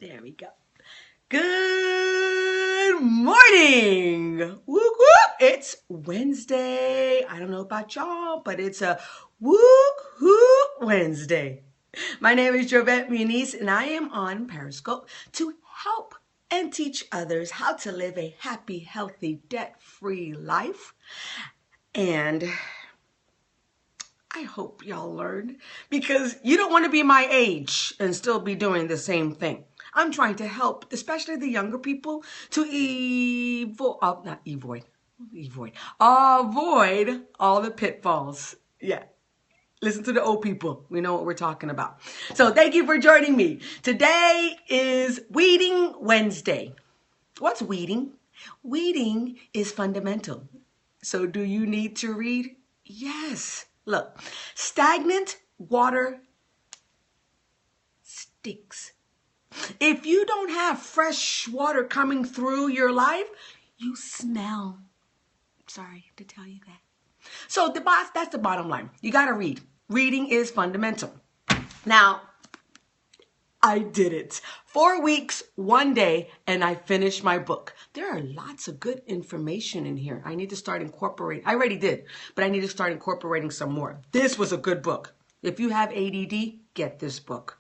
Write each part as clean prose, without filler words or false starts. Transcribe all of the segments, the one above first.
There we go. Good morning. Whoop, whoop. It's Wednesday. I don't know about y'all, but it's a whoop, whoop Wednesday. My name is Jovette Muniz, and I am on Periscope to help and teach others how to live a happy, healthy, debt-free life. And I hope y'all learned, because you don't want to be my age and still be doing the same thing. I'm trying to help, especially the younger people, to avoid all the pitfalls. Yeah. Listen to the old people. We know what we're talking about. So thank you for joining me. Today is Weeding Wednesday. What's weeding? Weeding is fundamental. So do you need to read? Yes. Look, stagnant water stinks. If you don't have fresh water coming through your life, you smell. Sorry to tell you that. So that's the bottom line. You got to read. Reading is fundamental. Now, I did it. 4 weeks, 1 day, and I finished my book. There are lots of good information in here. I need to start incorporating. I already did, but I need to start incorporating some more. This was a good book. If you have ADD, get this book.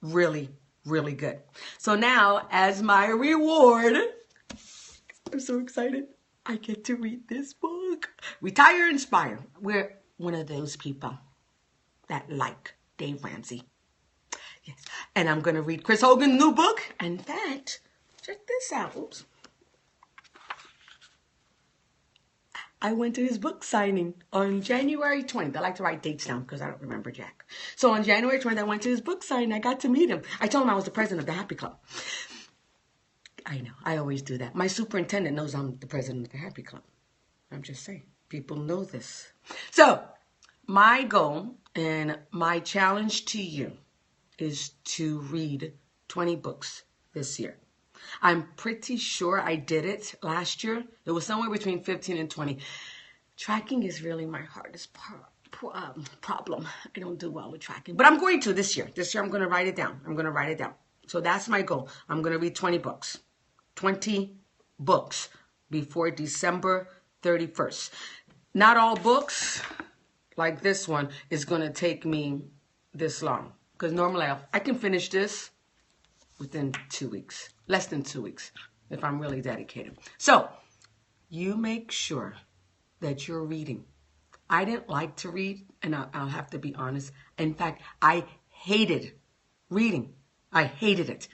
Really, really good. So now, as my reward, I'm so excited. I get to read this book. Retire Inspire. We're one of those people that like Dave Ramsey. Yes. And I'm going to read Chris Hogan's new book. In fact, check this out. Oops. I went to his book signing on January 20th. I like to write dates down because I don't remember jack. So on January 20th, I went to his book signing. I got to meet him. I told him I was the president of the Happy Club. I know. I always do that. My superintendent knows I'm the president of the Happy Club. I'm just saying. People know this. So my goal and my challenge to you is to read 20 books this year. I'm pretty sure I did it last year. It was somewhere between 15 and 20. Tracking is really my hardest problem. I don't do well with tracking, but I'm going to this year. This year I'm going to write it down. I'm going to write it down. So that's my goal. I'm going to read 20 books. 20 books before December 31st. Not all books like this one is going to take me this long. Because normally I can finish this within 2 weeks. Less than 2 weeks if I'm really dedicated. So you make sure that you're reading. I didn't like to read, and I'll have to be honest. In fact, I hated reading. I hated it.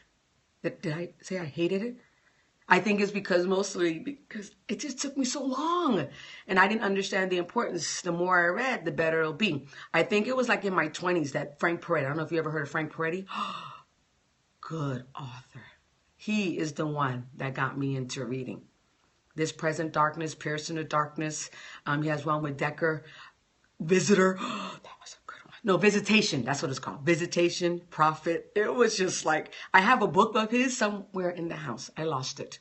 Did I say I hated it? I think it's mostly because it just took me so long. And I didn't understand the importance. The more I read, the better it'll be. I think it was like in my 20s that Frank Peretti. I don't know if you ever heard of Frank Peretti. Good author. He is the one that got me into reading. This Present Darkness, Piercing the Darkness. He has one with Decker. Visitor. That was a good one. No, Visitation. That's what it's called. Visitation, Prophet. It was just like, I have a book of his somewhere in the house. I lost it.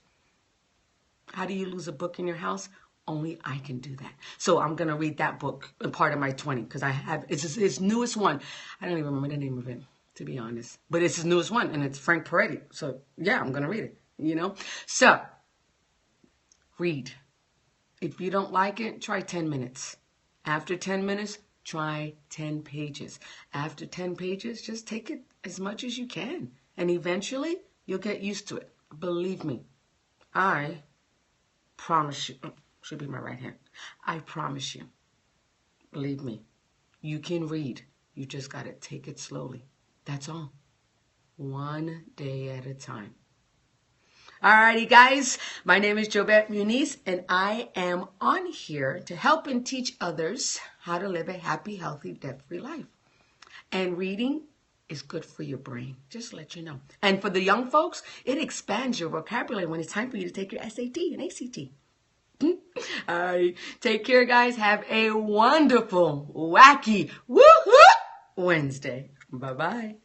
How do you lose a book in your house? Only I can do that. So I'm going to read that book, part of my 20, because I have, it's his newest one. I don't even remember the name of it, to be honest. But it's his newest one, and it's Frank Peretti. So yeah, I'm going to read it, So, read. If you don't like it, try 10 minutes. After 10 minutes, try 10 pages. After 10 pages, just take it as much as you can. And eventually, you'll get used to it. Believe me. I promise you. Should be my right hand. I promise you. Believe me. You can read. You just got to take it slowly. That's all. 1 day at a time. Alrighty, guys. My name is Jovette Muniz, and I am on here to help and teach others how to live a happy, healthy, debt-free life. And reading is good for your brain, just to let you know. And for the young folks, it expands your vocabulary when it's time for you to take your SAT and ACT. All right. Take care, guys. Have a wonderful, wacky, woo-hoo Wednesday. Bye-bye.